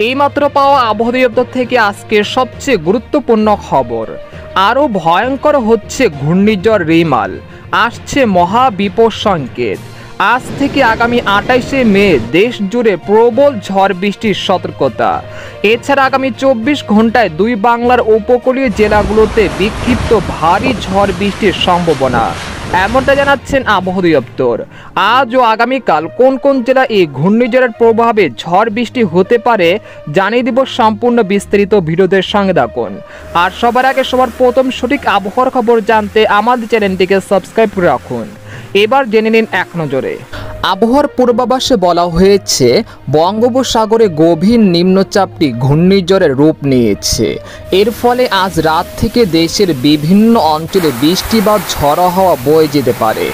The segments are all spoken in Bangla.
এইমাত্র পাওয়া আবহাওয়া দপ্তর থেকে আজকের সবচেয়ে গুরুত্বপূর্ণ খবর। আরও ভয়ঙ্কর হচ্ছে ঘূর্ণিঝড় রিমাল, আসছে মহা বিপদ সংকেত। আজ থেকে আগামী 28শে মে দেশ জুড়ে প্রবল ঝড় বৃষ্টির সতর্কতা। এছাড়া আগামী 24 ঘন্টায় দুই বাংলার উপকূলীয় জেলাগুলোতে বিক্ষিপ্ত ভারী ঝড় বৃষ্টির সম্ভাবনা, এমনটা জানাচ্ছেন আবহাওয়া দপ্তর। আজ ও আগামীকাল কোন কোন জেলায় এই ঘূর্ণিঝড়ের প্রভাবে ঝড় বৃষ্টি হতে পারে জানিয়ে দিব সম্পূর্ণ বিস্তারিত ভিডিওদের সঙ্গে থাকুন। আর সবার আগে সবার প্রথম সঠিক আবহাওয়ার খবর জানতে আমাদের চ্যানেলটিকে সাবস্ক্রাইব করে রাখুন। এবার জেনে নিন এক নজরে। আবহাওয়ার পূর্বাভাসে বলা হয়েছে বঙ্গোপসাগরে গভীর নিম্নচাপটি ঘূর্ণিঝড়ের রূপ নিয়েছে। এর ফলে আজ রাত থেকে দেশের বিভিন্ন অঞ্চলে বৃষ্টি বা ঝড়ো হাওয়া বয়ে যেতে পারে।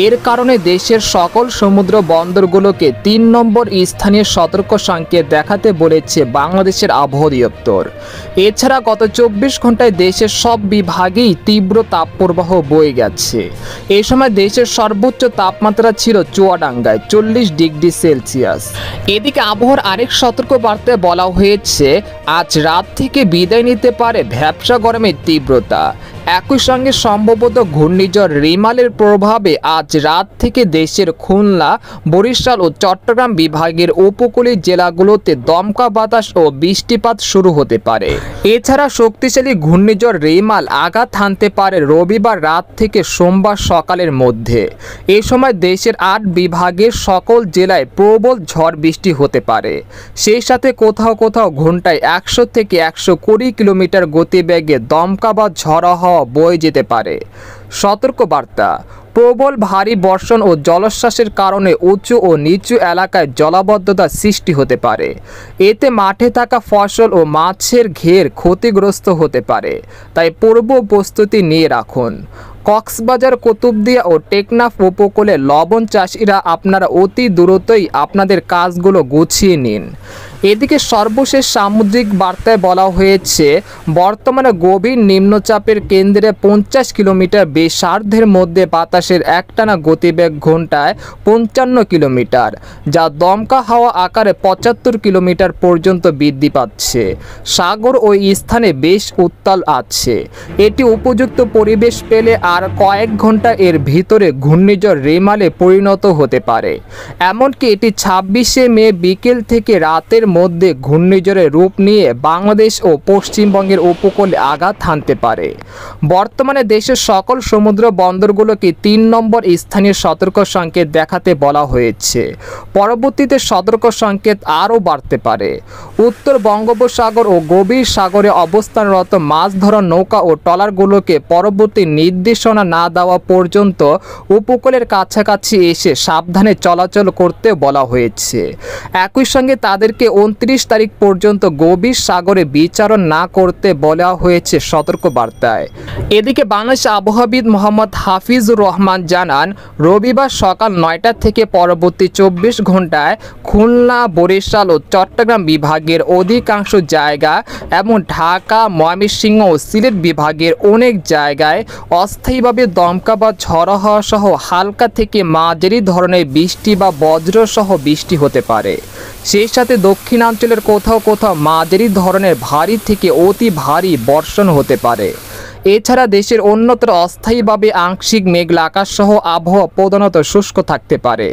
এর কারণে দেশের সকল সমুদ্র বন্দরগুলোকে 3 নম্বর স্থানীয় সতর্ক সংকেত দেখাতে বলেছে বাংলাদেশের আবহাওয়া দপ্তর। এছাড়া গত 24 ঘন্টায় দেশের সব বিভাগেই তীব্র তাপপ্রবাহ বয়ে গেছে। এই সময় দেশের সর্বোচ্চ তাপমাত্রা ছিল চুয়াডাঙ্গায় 40 ডিগ্রি সেলসিয়াস। এদিকে আবহাওয়ার আরেক সতর্ক বার্তায় বলা হয়েছে আজ রাত থেকে বিদায় নিতে পারে ভ্যাপসা গরমের তীব্রতা। একই সঙ্গে সম্ভবত ঘূর্ণিঝড় রিমালের প্রভাবে আজ রাত থেকে দেশের খুলনা, বরিশাল ও চট্টগ্রাম বিভাগের উপকূলীয় জেলাগুলোতে দমকা বাতাস ও বৃষ্টিপাত শুরু হতে পারে। এছাড়া শক্তিশালী ঘূর্ণিঝড় রিমাল আঘাত হানতে পারে রবিবার রাত থেকে সোমবার সকালের মধ্যে। এ সময় দেশের 8 বিভাগের সকল জেলায় প্রবল ঝড় বৃষ্টি হতে পারে। সেই সাথে কোথাও কোথাও ঘন্টায় 100 থেকে 120 কিলোমিটার গতিবেগে দমকা বা ঝড়ো হাওয়া বয়ে যেতে পারে। সতর্ক বার্তা, প্রবল ভারী বর্ষণ ও জলোচ্ছ্বাসের কারণে উঁচু ও নিচু এলাকায় জলাবদ্ধতা সৃষ্টি হতে পারে। এতে মাঠে থাকা ফসল ও মাছের ঘের ক্ষতিগ্রস্ত হতে পারে, তাই পূর্ব প্রস্তুতি নিয়ে রাখুন। কক্সবাজার, কুতুবদিয়া ও টেকনাফ উপকূলে লবণ চাষিরা আপনারা অতি দ্রুতই আপনাদের কাজগুলো গুছিয়ে নিন। এদিকে সর্বশেষ সামুদ্রিক বার্তায় বলা হয়েছে বর্তমানে গভীর নিম্নচাপের কেন্দ্রে 50 কিলোমিটার ব্যাসার্ধের মধ্যে বাতাসের একটানা গতিবেগ ঘন্টায় 55 কিলোমিটার, যা দমকা হাওয়া আকারে 75 কিলোমিটার পর্যন্ত বৃদ্ধি পাচ্ছে। সাগর ওই স্থানে বেশ উত্তাল আছে। এটি উপযুক্ত পরিবেশ পেলে আর কয়েক ঘন্টা এর ভিতরে ঘূর্ণিঝড় রিমালে পরিণত হতে পারে। এমনকি এটি 26শে মে বিকেল থেকে রাতের মধ্যে ঘূর্ণিঝড়ের রূপ নিয়ে বাংলাদেশ ও পশ্চিমবঙ্গের উপকূলে আঘাত হানতে পারে। বর্তমানে দেশের সকল সমুদ্র বন্দরগুলোকে 3 নম্বর স্থানীয় সতর্ক সংকেত দেখাতে বলা হয়েছে। পরবর্তীতে সতর্ক সংকেত আরও বাড়তে পারে। উত্তর বঙ্গোপসাগর ও গভীর সাগরে অবস্থানরত মাছ ধরা নৌকা ও ট্রলারগুলোকে পরবর্তী নির্দেশনা না দেওয়া পর্যন্ত উপকূলের কাছাকাছি এসে সাবধানে চলাচল করতে বলা হয়েছে। একই সঙ্গে তাদেরকে 29 তারিখ পর্যন্ত গভীর সাগরে বিচরণ না করতে বলা হয়েছে সতর্ক বার্তায়। এদিকে বাংলাদেশ আবহাওয়াবিদ মোহাম্মদ হাফিজুর রহমান জানান, রবিবার সকাল 9টা থেকে পরবর্তী 24 ঘন্টায় খুলনা, বরিশাল ও চট্টগ্রাম বিভাগের অধিকাংশ জায়গা এবং ঢাকা, ময়মনসিংহ ও সিলেট বিভাগের অনেক জায়গায় অস্থায়ীভাবে দমকা বা ঝড়ো হাওয়া সহ হালকা থেকে মাঝারি ধরনের বৃষ্টি বা বজ্রসহ বৃষ্টি হতে পারে। সেই সাথে দক্ষিণাঞ্চলের কোথাও কোথাও মাঝারি ধরনের ভারী থেকে অতি ভারী বর্ষণ হতে পারে। এছাড়া দেশের অন্যত্র অস্থায়ীভাবে আংশিক মেঘলা আকাশ সহ আবহাওয়া প্রধানত শুষ্ক থাকতে পারে।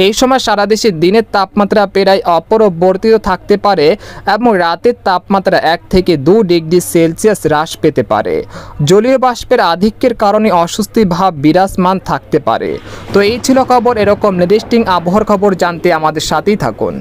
এই সময় সারা দেশে দিনের তাপমাত্রা প্রায় অপরিবর্তিত থাকতে পারে এবং রাতের তাপমাত্রা 1 থেকে 2 ডিগ্রি সেলসিয়াস হ্রাস পেতে পারে। জলীয় বাষ্পের আধিক্যের কারণে অস্বস্তি ভাব বিরাজমান থাকতে পারে। তো এই ছিল খবর। এরকম নির্দিষ্ট আবহাওয়ার খবর জানতে আমাদের সাথেই থাকুন।